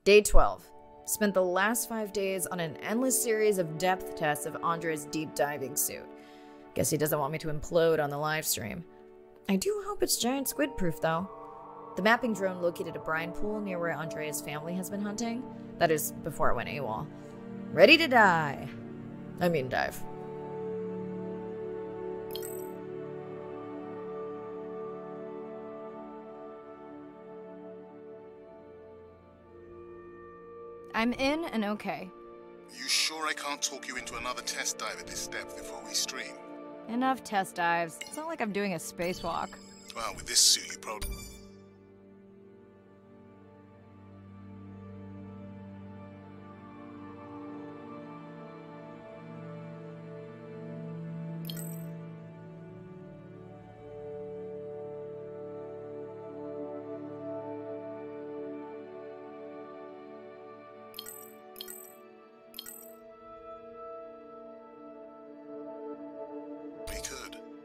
Day 12. Spent the last 5 days on an endless series of depth tests of Andre's deep diving suit. Guess he doesn't want me to implode on the live stream. I do hope it's giant squid proof though. The mapping drone located a brine pool near where Andrea's family has been hunting. That is, before it went AWOL. Ready to dive. I'm in and okay. You sure I can't talk you into another test dive at this depth before we stream? Enough test dives. It's not like I'm doing a spacewalk. Well, with this suit you probably...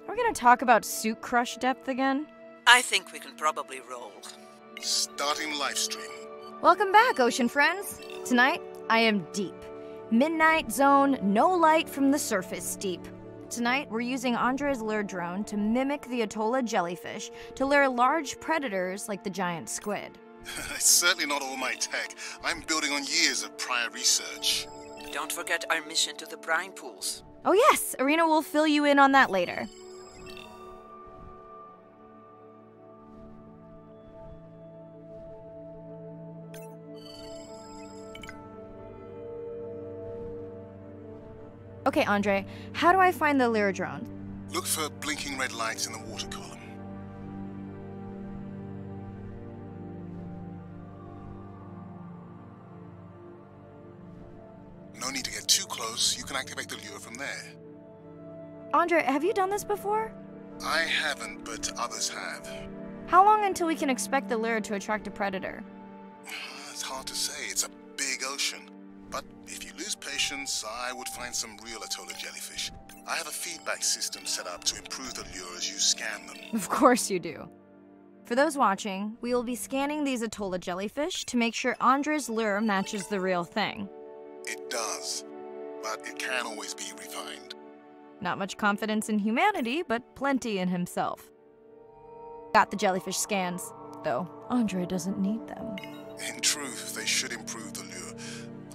Are we gonna talk about suit crush depth again? I think we can probably roll. Starting live stream. Welcome back, ocean friends. Tonight, I am deep. Midnight zone, no light from the surface deep. Tonight, we're using Andre's lure drone to mimic the Atolla jellyfish to lure large predators like the giant squid. It's certainly not all my tech. I'm building on years of prior research. Don't forget our mission to the brine pools. Oh yes, Arena will fill you in on that later. Okay, Andre, how do I find the lure drone? Look for blinking red lights in the water column. No need to get too close. You can activate the lure from there. Andre, have you done this before? I haven't, but others have. How long until we can expect the lure to attract a predator? It's hard to say. It's a big ocean. But if you lose patience, I would find some real Atolla jellyfish. I have a feedback system set up to improve the lure as you scan them. Of course you do. For those watching, we will be scanning these Atolla jellyfish to make sure Andre's lure matches the real thing. It does, but it can always be refined. Not much confidence in humanity, but plenty in himself. Got the jellyfish scans, though Andre doesn't need them. In truth, they should improve the lure.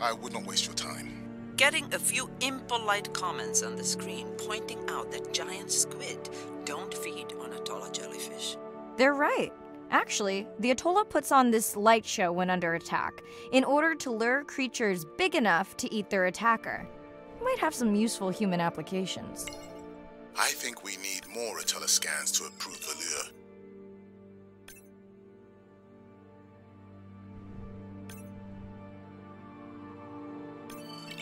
I would not waste your time. Getting a few impolite comments on the screen pointing out that giant squid don't feed on Atolla jellyfish. They're right. Actually, the Atolla puts on this light show when under attack, in order to lure creatures big enough to eat their attacker. It might have some useful human applications. I think we need more Atolla scans to improve the lure.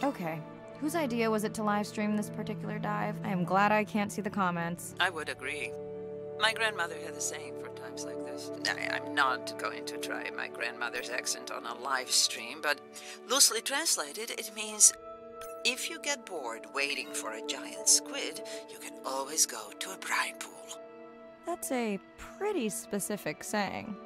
Okay, whose idea was it to live stream this particular dive? I am glad I can't see the comments. I would agree. My grandmother had a saying for times like this. I'm not going to try my grandmother's accent on a live stream, but loosely translated, it means if you get bored waiting for a giant squid, you can always go to a brine pool. That's a pretty specific saying.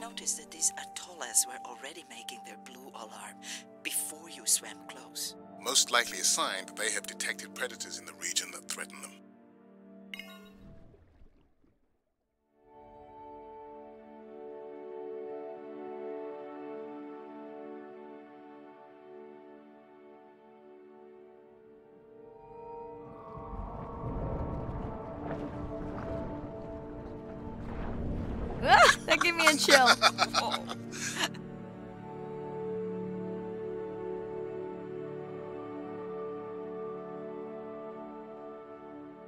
Noticed that these Atollas were already making their blue alarm before you swam close. Most likely a sign that they have detected predators in the region that threaten them. Give me a chill. Oh.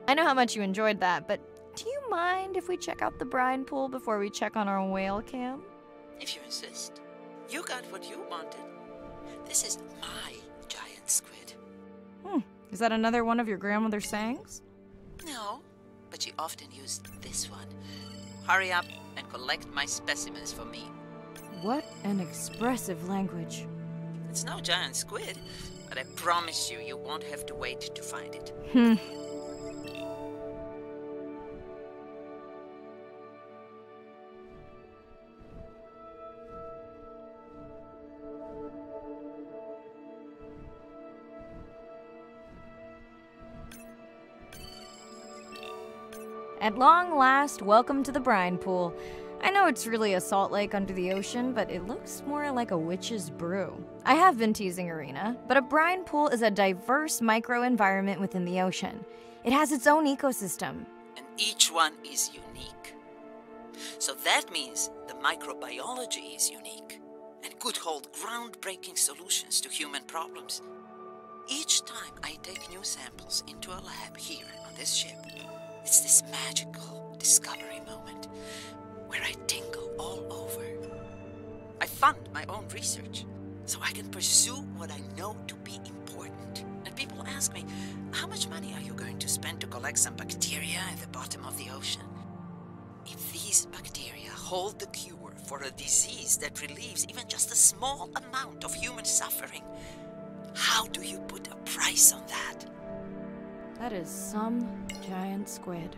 I know how much you enjoyed that, but do you mind if we check out the brine pool before we check on our whale cam? If you insist. You got what you wanted. This is my giant squid. Is that another one of your grandmother's sayings? No, but she often used this one. Hurry up and collect my specimens for me. What an expressive language. It's no giant squid, but I promise you, you won't have to wait to find it. At long last, welcome to the brine pool. I know it's really a salt lake under the ocean, but it looks more like a witch's brew. I have been teasing Irina, but a brine pool is a diverse microenvironment within the ocean. It has its own ecosystem. And each one is unique. So that means the microbiology is unique and could hold groundbreaking solutions to human problems. Each time I take new samples into a lab here on this ship, it's this magical discovery moment where I tingle all over. I fund my own research so I can pursue what I know to be important. And people ask me, how much money are you going to spend to collect some bacteria at the bottom of the ocean? If these bacteria hold the cure for a disease that relieves even just a small amount of human suffering, how do you put a price on that? That is some giant squid.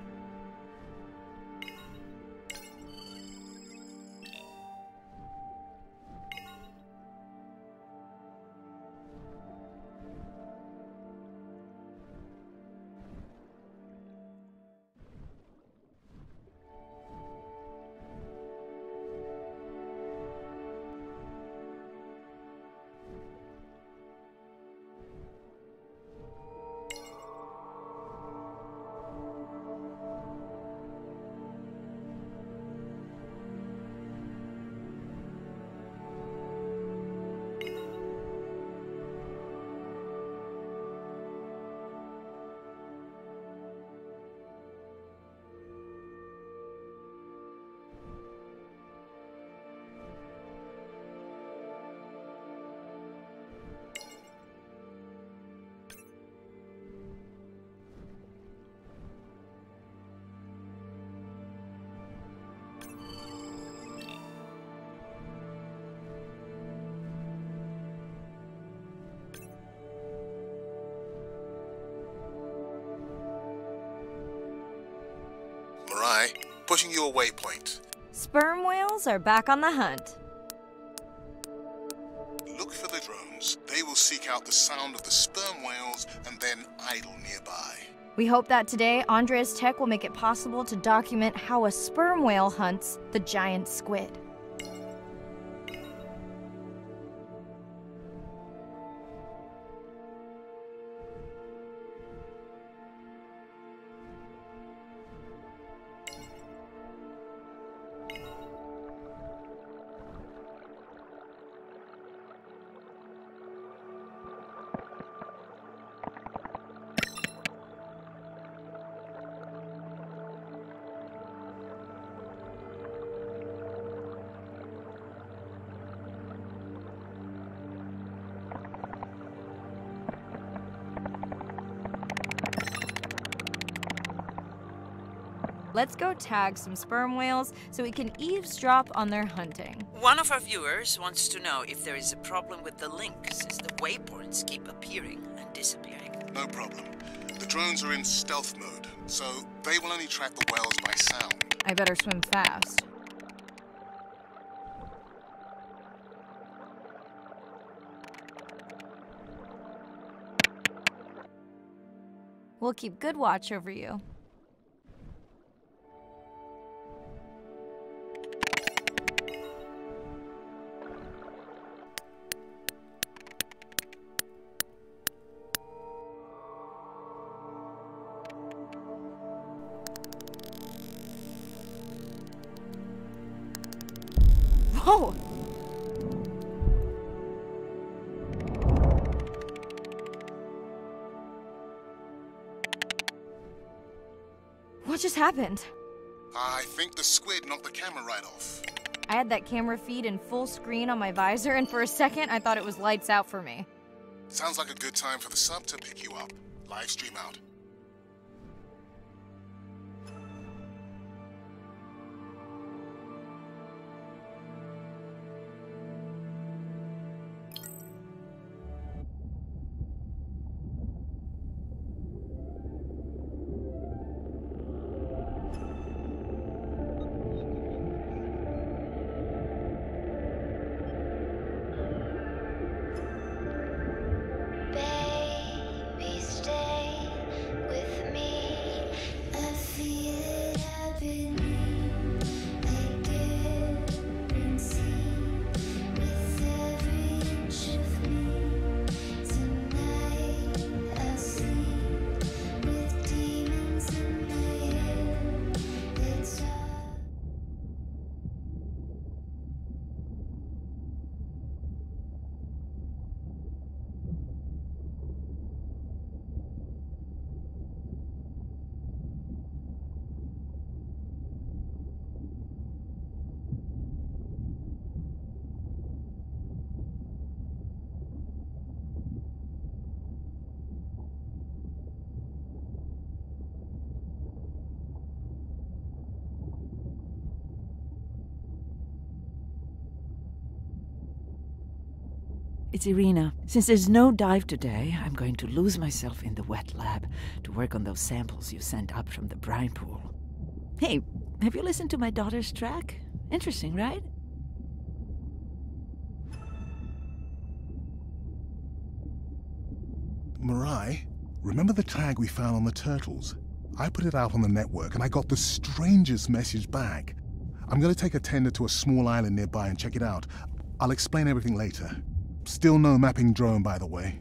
Mirai, pushing your waypoint. Sperm whales are back on the hunt. Look for the drones. They will seek out the sound of the sperm whales and then idle nearby. We hope that today, Andrea's tech will make it possible to document how a sperm whale hunts the giant squid. Let's go tag some sperm whales so we can eavesdrop on their hunting. One of our viewers wants to know if there is a problem with the link, since the waypoints keep appearing and disappearing. No problem. The drones are in stealth mode, so they will only track the whales by sound. I better swim fast. We'll keep good watch over you. What just happened? I think the squid knocked the camera right off. I had that camera feed in full screen on my visor, and for a second I thought it was lights out for me. Sounds like a good time for the sub to pick you up. Live stream out. Baby, stay with me. I feel it happening. I can see with every inch of me. Tonight I sleep with demons in my head. It's all. It's Irina. Since there's no dive today, I'm going to lose myself in the wet lab to work on those samples you sent up from the brine pool. Hey, have you listened to my daughter's track? Interesting, right? Mirai, remember the tag we found on the turtles? I put it out on the network and I got the strangest message back. I'm gonna take a tender to a small island nearby and check it out. I'll explain everything later. Still no mapping drone, by the way.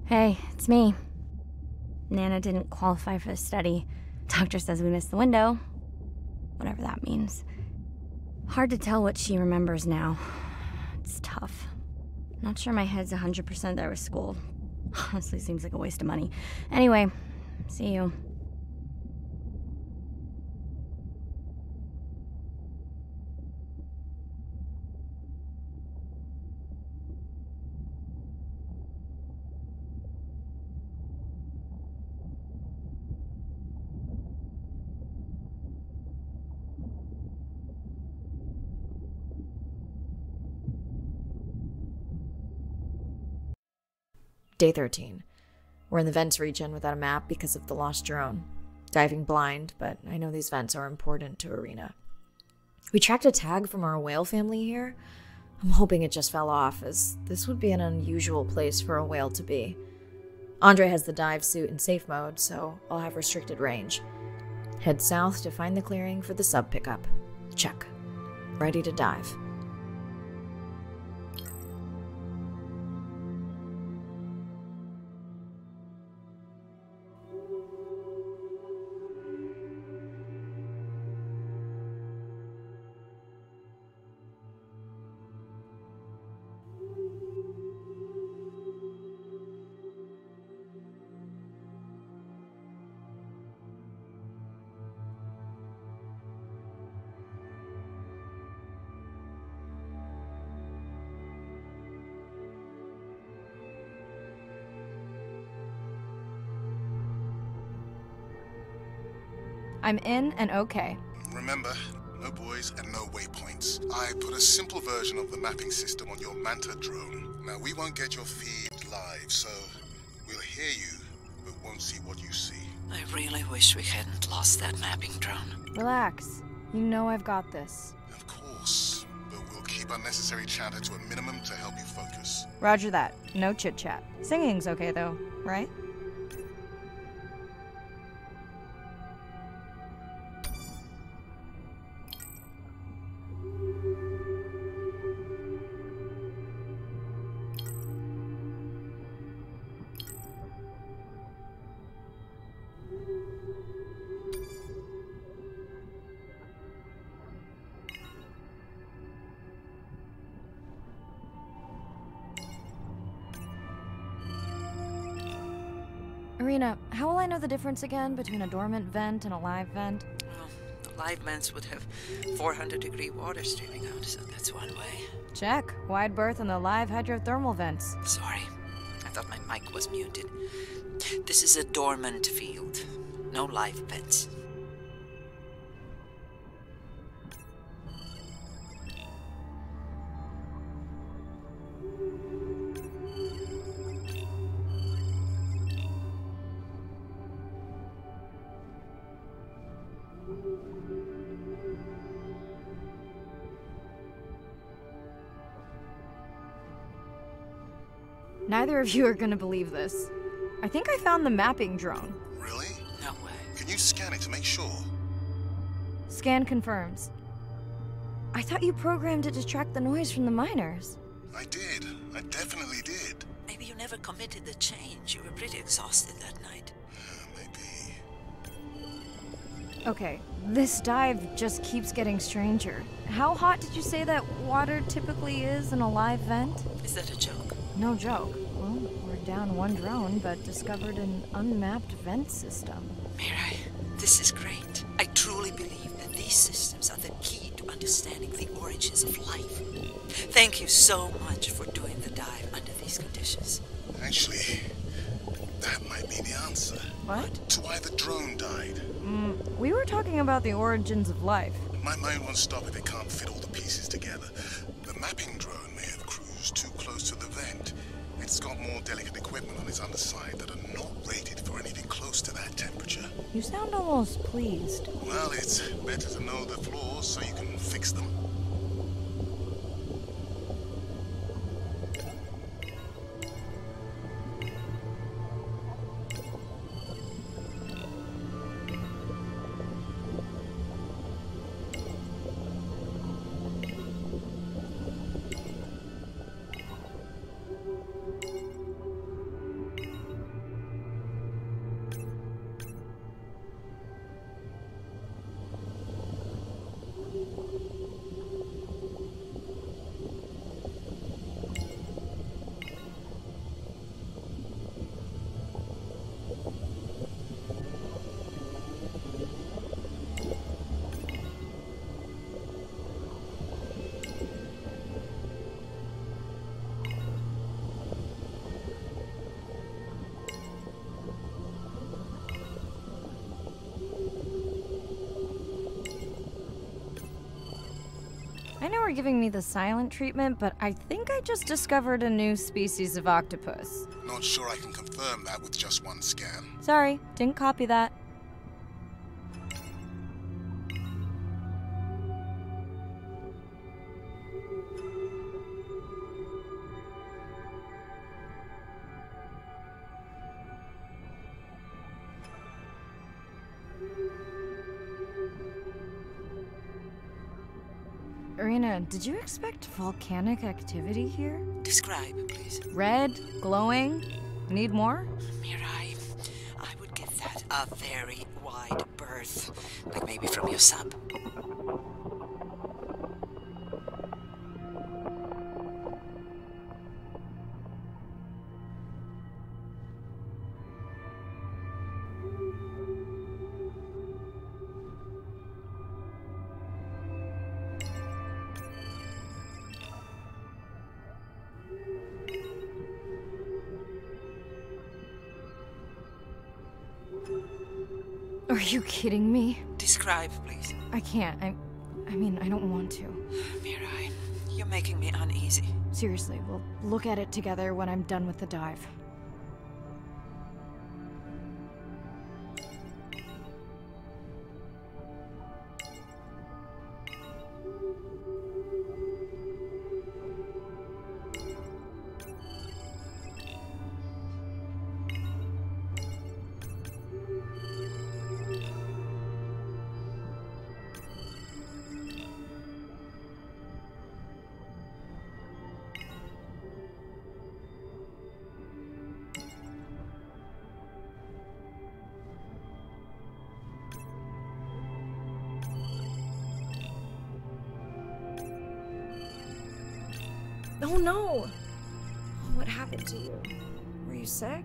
Hey, it's me. Nana didn't qualify for the study. Doctor says we missed the window. Whatever that means. Hard to tell what she remembers now. It's tough. Not sure my head's 100% there with school. Honestly, seems like a waste of money. Anyway, see you. Day 13. We're in the vents region without a map because of the lost drone. Diving blind, but I know these vents are important to Irina. We tracked a tag from our whale family here. I'm hoping it just fell off, as this would be an unusual place for a whale to be. Andre has the dive suit in safe mode, so I'll have restricted range. Head south to find the clearing for the sub pickup. Check. Ready to dive. I'm in and okay. Remember, no buoys and no waypoints. I put a simple version of the mapping system on your Manta drone. Now, we won't get your feed live, so we'll hear you, but won't see what you see. I really wish we hadn't lost that mapping drone. Relax. You know I've got this. Of course, but we'll keep unnecessary chatter to a minimum to help you focus. Roger that. No chit-chat. Singing's okay though, right? Irina, how will I know the difference again between a dormant vent and a live vent? Well, the live vents would have 400-degree water streaming out, so that's one way. Check. Wide berth and the live hydrothermal vents. Sorry, I thought my mic was muted. This is a dormant field. No live vents. Neither of you are gonna believe this. I think I found the mapping drone. Really? No way. Can you scan it to make sure? Scan confirms. I thought you programmed it to track the noise from the miners. I did. I definitely did. Maybe you never committed the change. You were pretty exhausted that night. Maybe. Okay, this dive just keeps getting stranger. How hot did you say that water typically is in a live vent? Is that a joke? No joke. Well, we're down one drone, but discovered an unmapped vent system. Mirai, this is great. I truly believe that these systems are the key to understanding the origins of life. Thank you so much for doing the dive under these conditions. Actually, that might be the answer. What? To why the drone died. We were talking about the origins of life. My mind won't stop if it can't fit all the pieces together. The mapping drone may have cruised too close to the vent. It's got more delicate equipment on its underside that are not rated for anything close to that temperature. You sound almost pleased. Well, it's better to know the flaws so you can fix them. I know we're giving me the silent treatment, but I think I just discovered a new species of octopus. Not sure I can confirm that with just one scan. Sorry, didn't copy that. Irina, did you expect volcanic activity here? Describe, please. Red, glowing. Need more? Mirai, I would give that a very wide berth. Like maybe from your sub. Are you kidding me? Describe, please. I can't. I mean, I don't want to. Mirai, you're making me uneasy. Seriously, we'll look at it together when I'm done with the dive. Oh no! What happened to you? Were you sick?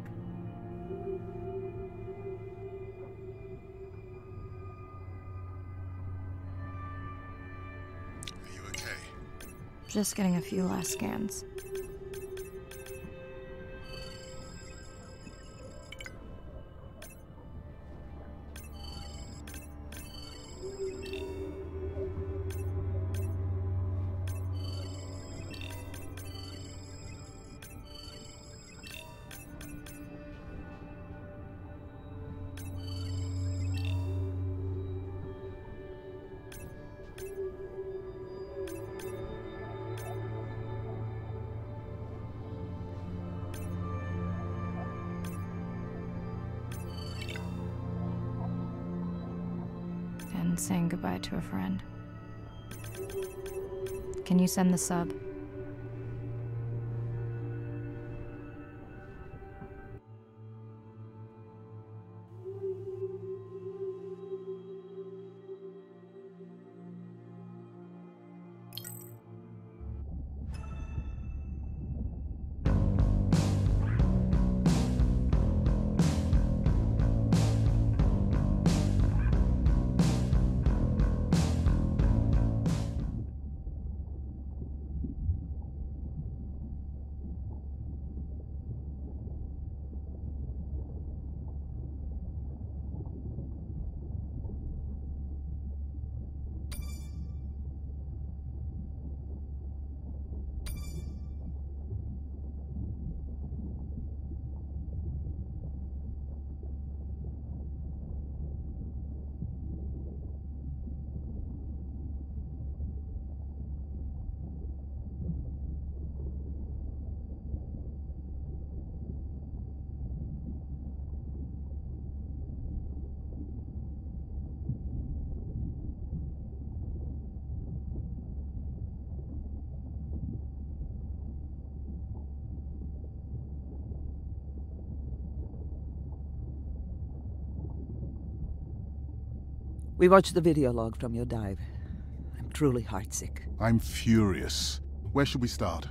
Just getting a few last scans. And saying goodbye to a friend. Can you send the sub? We watched the video log from your dive. I'm truly heartsick. I'm furious. Where should we start?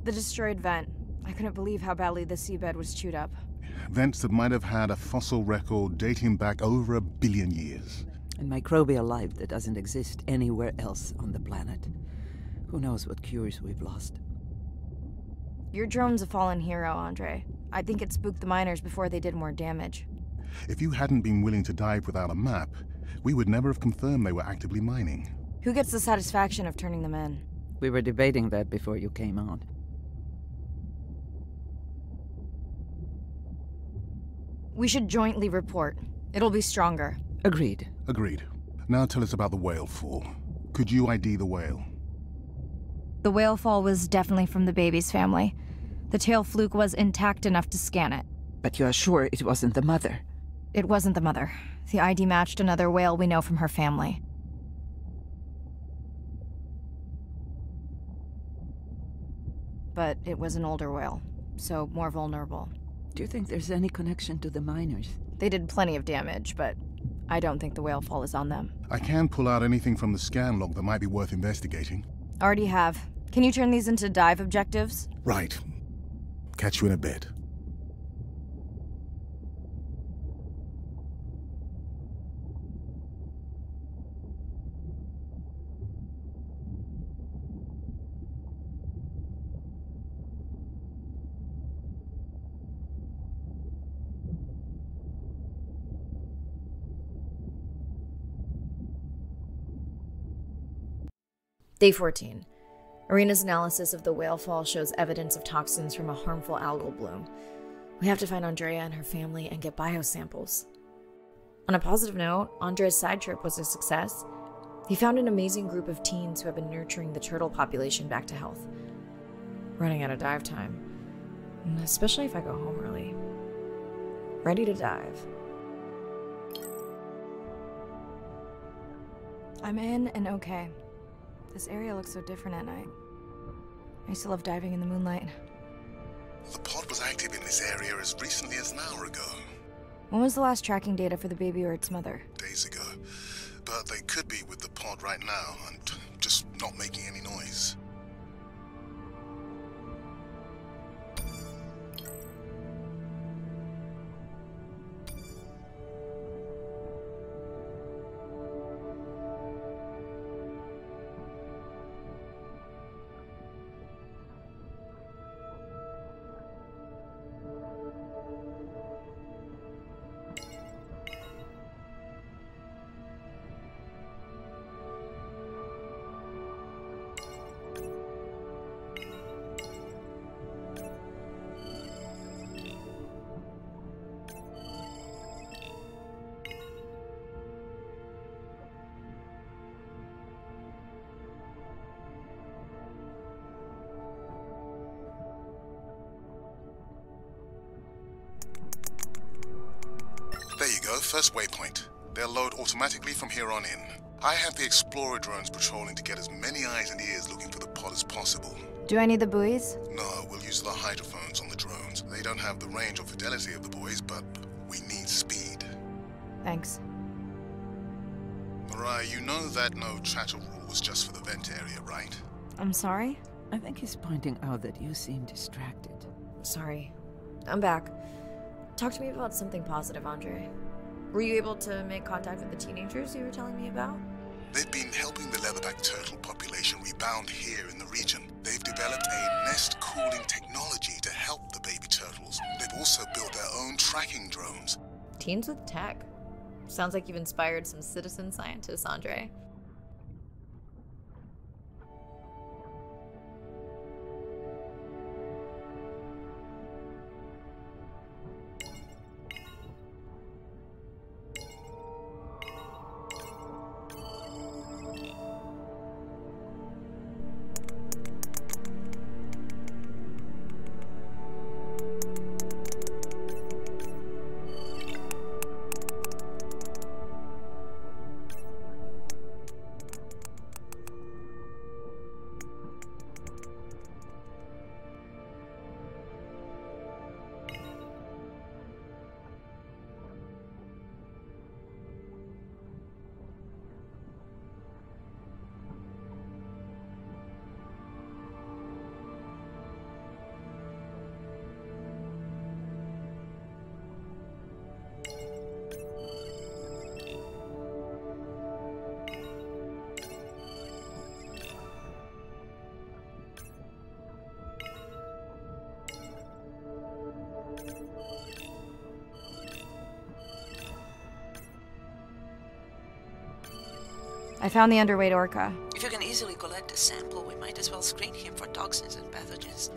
The destroyed vent. I couldn't believe how badly the seabed was chewed up. Vents that might have had a fossil record dating back over 1 billion years. And microbial life that doesn't exist anywhere else on the planet. Who knows what cures we've lost. Your drone's a fallen hero, Andre. I think it spooked the miners before they did more damage. If you hadn't been willing to dive without a map, we would never have confirmed they were actively mining. Who gets the satisfaction of turning them in? We were debating that before you came on. We should jointly report. It'll be stronger. Agreed. Agreed. Now tell us about the whale fall. Could you ID the whale? The whale fall was definitely from the baby's family. The tail fluke was intact enough to scan it. But you are sure it wasn't the mother? It wasn't the mother. The ID matched another whale we know from her family. But it was an older whale, so more vulnerable. Do you think there's any connection to the miners? They did plenty of damage, but I don't think the whale fall is on them. I can pull out anything from the scan log that might be worth investigating. Already have. Can you turn these into dive objectives? Right. Catch you in a bit. Day 14. Arena's analysis of the whale fall shows evidence of toxins from a harmful algal bloom. We have to find Andrea and her family and get biosamples. On a positive note, Andrea's side trip was a success. He found an amazing group of teens who have been nurturing the turtle population back to health. Running out of dive time, especially if I go home early. Ready to dive. I'm in and okay. This area looks so different at night. I used to love diving in the moonlight. The pod was active in this area as recently as an hour ago. When was the last tracking data for the baby or its mother? Days ago. But they could be with the pod right now and just not making any noise. first waypoint. They'll load automatically from here on in. I have the Explorer drones patrolling to get as many eyes and ears looking for the pod as possible. Do I need the buoys? No, we'll use the hydrophones on the drones. They don't have the range or fidelity of the boys, but we need speed. Thanks. Mariah, you know that no chatter rule was just for the vent area, right? I'm sorry? I think he's pointing out that you seem distracted. Sorry. I'm back. Talk to me about something positive, Andre. Were you able to make contact with the teenagers you were telling me about? They've been helping the leatherback turtle population rebound here in the region. They've developed a nest cooling technology to help the baby turtles. They've also built their own tracking drones. Teens with tech. Sounds like you've inspired some citizen scientists, Andre. I found the underweight orca. If you can easily collect a sample, we might as well screen him for toxins and pathogens.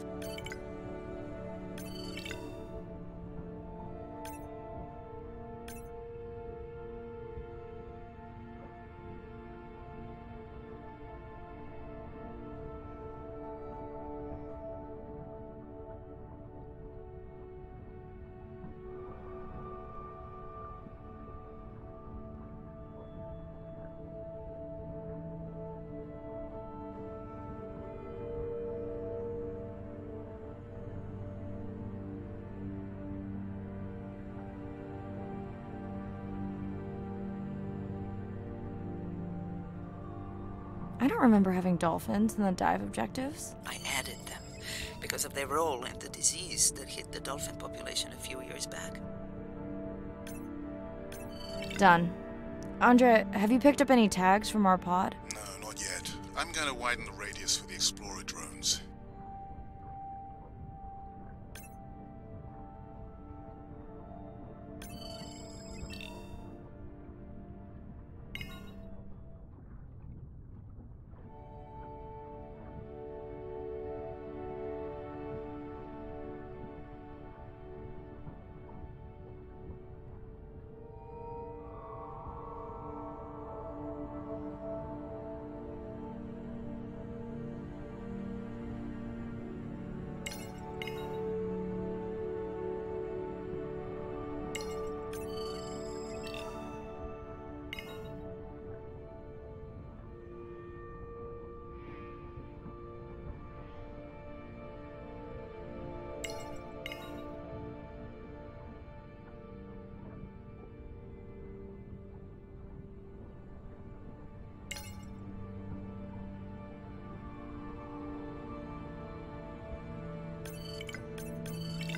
I don't remember having dolphins in the dive objectives. I added them because of their role in the disease that hit the dolphin population a few years back. Done. Andre, have you picked up any tags from our pod? No, not yet. I'm going to widen the radius for the Explorer drones.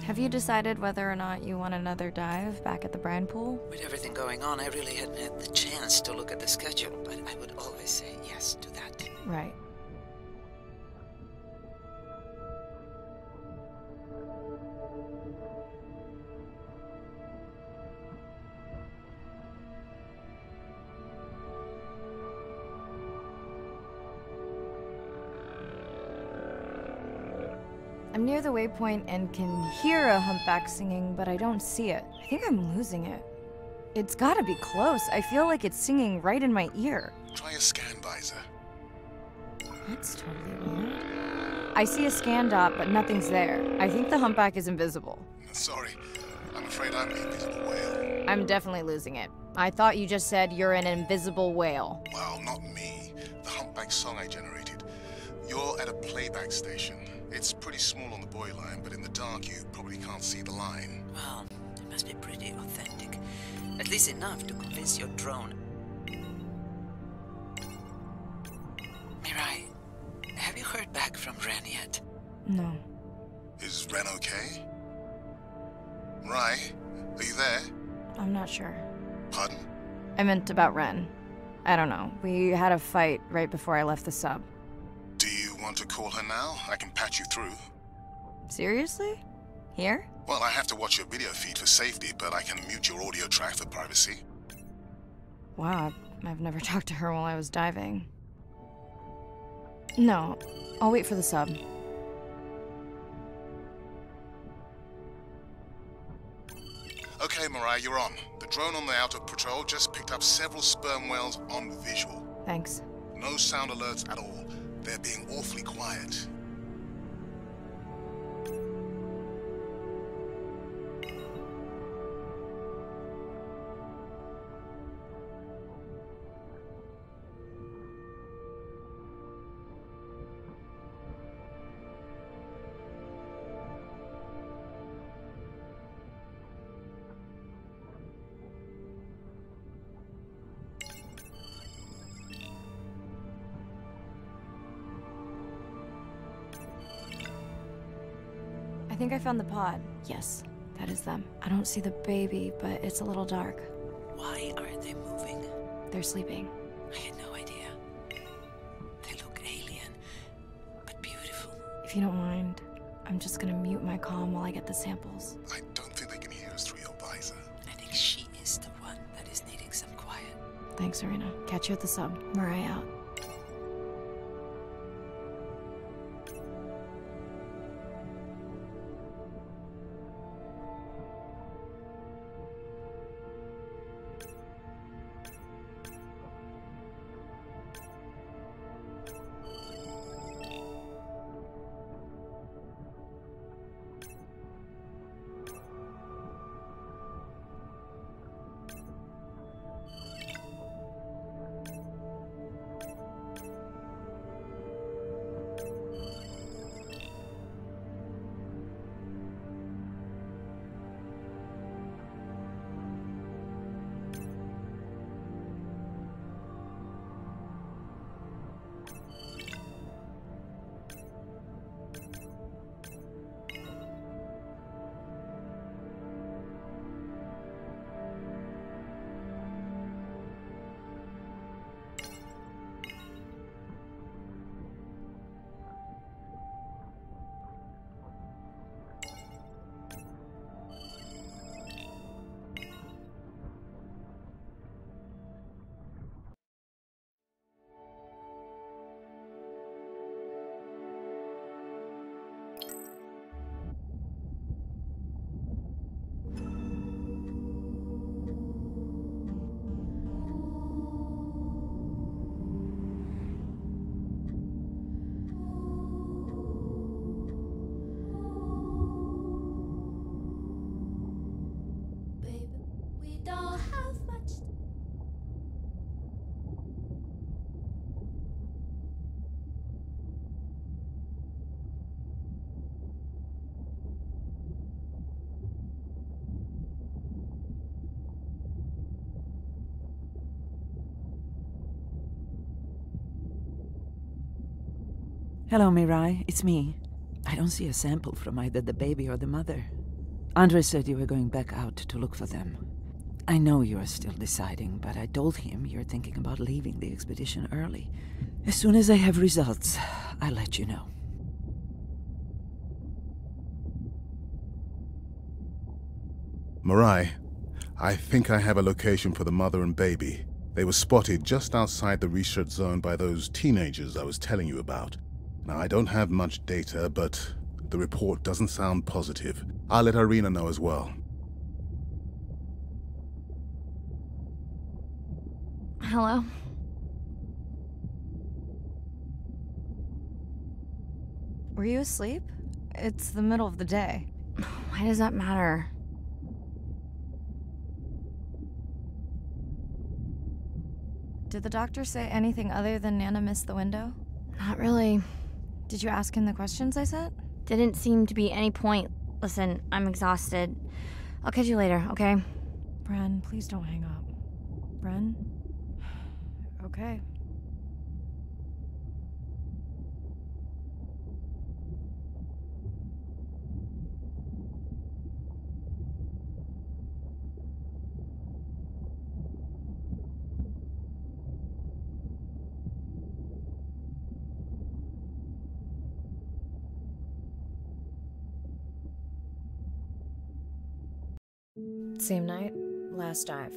Have you decided whether or not you want another dive back at the brine pool? With everything going on, I really hadn't had the chance to look at the schedule, but I would always say yes to that. Right. I'm near the waypoint and can hear a humpback singing, but I don't see it. I think I'm losing it. It's gotta be close. I feel like it's singing right in my ear. Try a scan visor. That's totally weird. I see a scan dot, but nothing's there. I think the humpback is invisible. Sorry. I'm afraid I'm the invisible whale. I'm definitely losing it. I thought you just said you're an invisible whale. Well, not me. The humpback song I generated. You're at a playback station. It's pretty small on the buoy line, but in the dark you probably can't see the line. Well, it must be pretty authentic. At least enough to convince your drone. Mirai, have you heard back from Ren yet? No. Is Ren okay? Rai, are you there? I'm not sure. Pardon? I meant about Ren. I don't know. We had a fight right before I left the sub. Do you want to call her now? I can patch you through. Seriously? Here? Well, I have to watch your video feed for safety, but I can mute your audio track for privacy. Wow, I've never talked to her while I was diving. No, I'll wait for the sub. Okay, Mariah, you're on. The drone on the outer patrol just picked up several sperm whales on visual. Thanks. No sound alerts at all. They're being awfully quiet. I think I found the pod. Yes, that is them. I don't see the baby, but it's a little dark. Why aren't they moving? They're sleeping. I had no idea. They look alien, but beautiful. If you don't mind, I'm just gonna mute my comm while I get the samples. I don't think they can hear us through your visor. I think she is the one that is needing some quiet. Thanks, Serena. Catch you at the sub. Mariah out. Baby, we don't have much. Hello, Mirai. It's me. I don't see a sample from either the baby or the mother. Andre said you were going back out to look for them. I know you are still deciding, but I told him you're thinking about leaving the expedition early. As soon as I have results, I'll let you know. Mariah, I think I have a location for the mother and baby. They were spotted just outside the research zone by those teenagers I was telling you about. Now, I don't have much data, but the report doesn't sound positive. I'll let Irina know as well. Hello? Were you asleep? It's the middle of the day. Why does that matter? Did the doctor say anything other than Nana missed the window? Not really. Did you ask him the questions I sent? Didn't seem to be any point. Listen, I'm exhausted. I'll catch you later, okay? Bren, please don't hang up. Bren? Okay. Same night, last dive.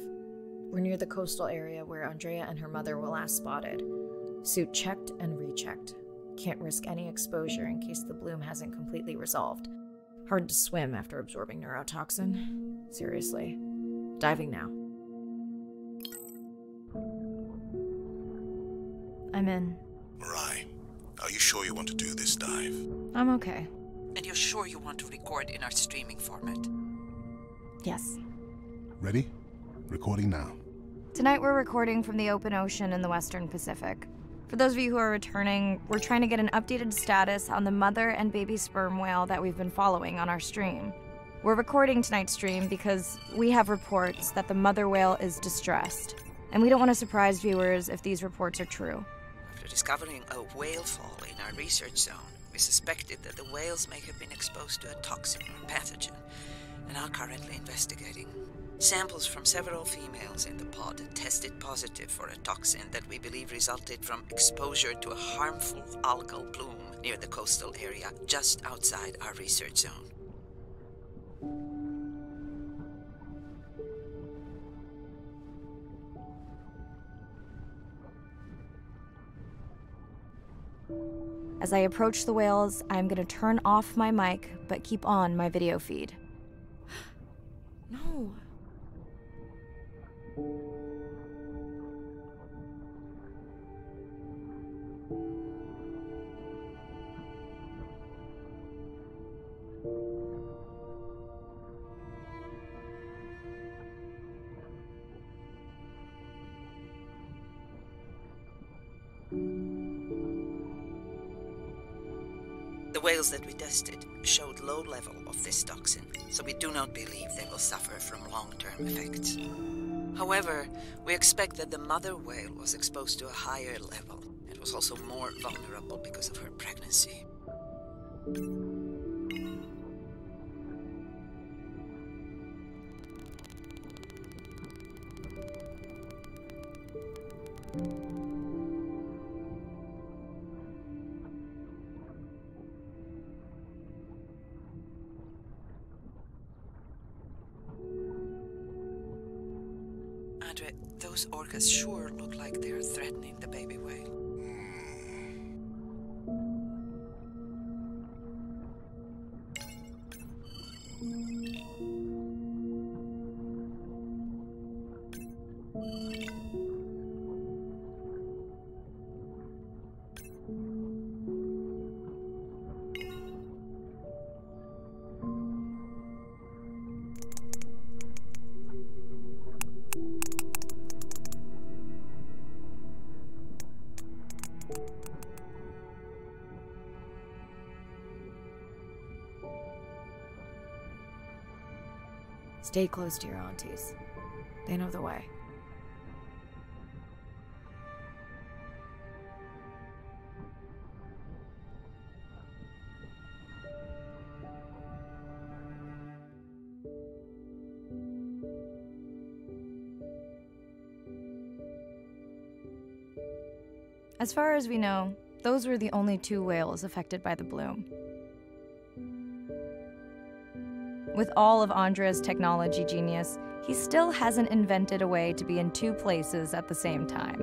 We're near the coastal area where Andrea and her mother were last spotted. Suit checked and rechecked. Can't risk any exposure in case the bloom hasn't completely resolved. Hard to swim after absorbing neurotoxin. Seriously. Diving now. I'm in. Mirai, are you sure you want to do this dive? I'm okay. And you're sure you want to record in our streaming format? Yes. Ready? Recording now. Tonight we're recording from the open ocean in the Western Pacific. For those of you who are returning, we're trying to get an updated status on the mother and baby sperm whale that we've been following on our stream. We're recording tonight's stream because we have reports that the mother whale is distressed, and we don't want to surprise viewers if these reports are true. After discovering a whale fall in our research zone, we suspected that the whales may have been exposed to a toxin or pathogen, and are currently investigating. Samples from several females in the pod tested positive for a toxin that we believe resulted from exposure to a harmful algal bloom near the coastal area just outside our research zone. As I approach the whales, I'm going to turn off my mic, but keep on my video feed. No. The whales that we tested showed low level of this toxin, so we do not believe they will suffer from long-term effects. However, we expect that the mother whale was exposed to a higher level and was also more vulnerable because of her pregnancy. Andre, those orcas sure look like they're threatening the baby whale. Stay close to your aunties. They know the way. As far as we know, those were the only 2 whales affected by the bloom. With all of Andrea's technology genius, he still hasn't invented a way to be in 2 places at the same time.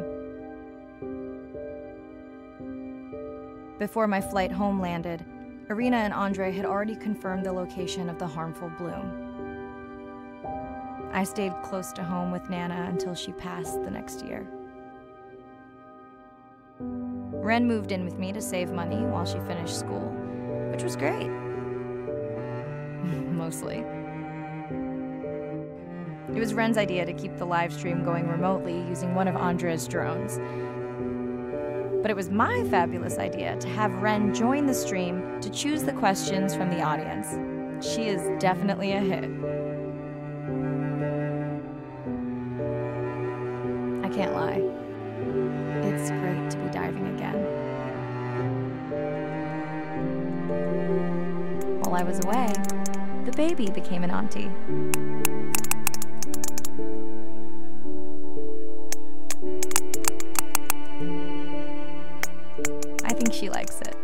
Before my flight home landed, Irina and Andre had already confirmed the location of the harmful bloom. I stayed close to home with Nana until she passed the next year. Ren moved in with me to save money while she finished school, which was great. Mostly. It was Ren's idea to keep the live stream going remotely using one of Andrea's drones. But it was my fabulous idea to have Ren join the stream to choose the questions from the audience. She is definitely a hit. I can't lie. It's great to be diving again. While I was away, the baby became an auntie. I think she likes it.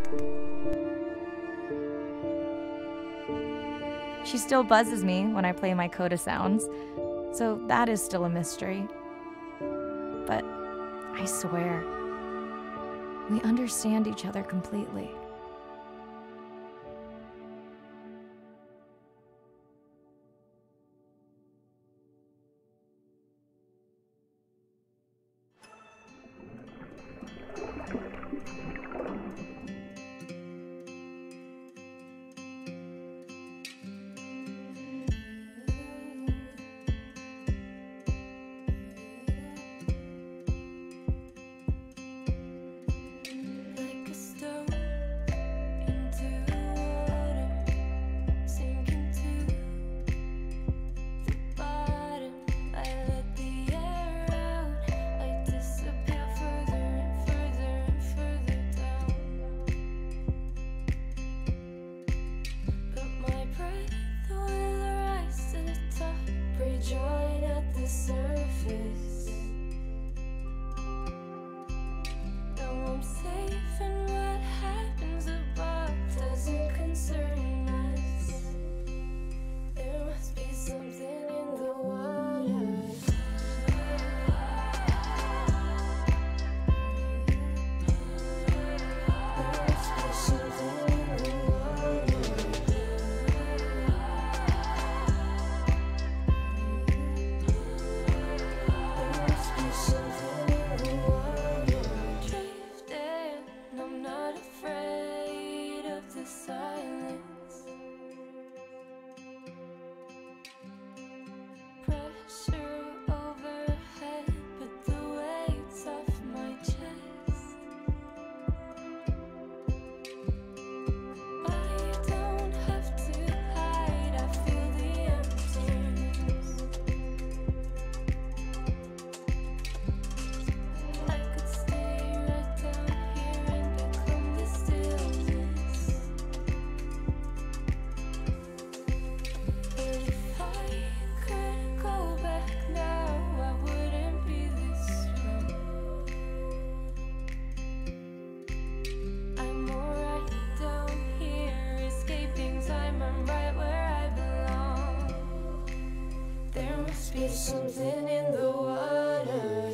She still buzzes me when I play my coda sounds, so that is still a mystery. But I swear, we understand each other completely. Like a stone into the water, sinking to the bottom. I let the air out, I disappear further and further and further down. But my breath will rise to the top, rejoin at the surface. Now I'm safe, and what happens above doesn't concern us. There must be something in the water. There must be something in the water. There must be something in the water. Drifting, I'm not afraid of the silence. Pressure overhead, but the weight's off my chest. I don't have to hide, I feel the emptiness. I could stay right down here and become the stillness. But if I could go back now, I wouldn't be this strong. I'm alright down here, escaping time. I'm right where I belong. There must be something in the water.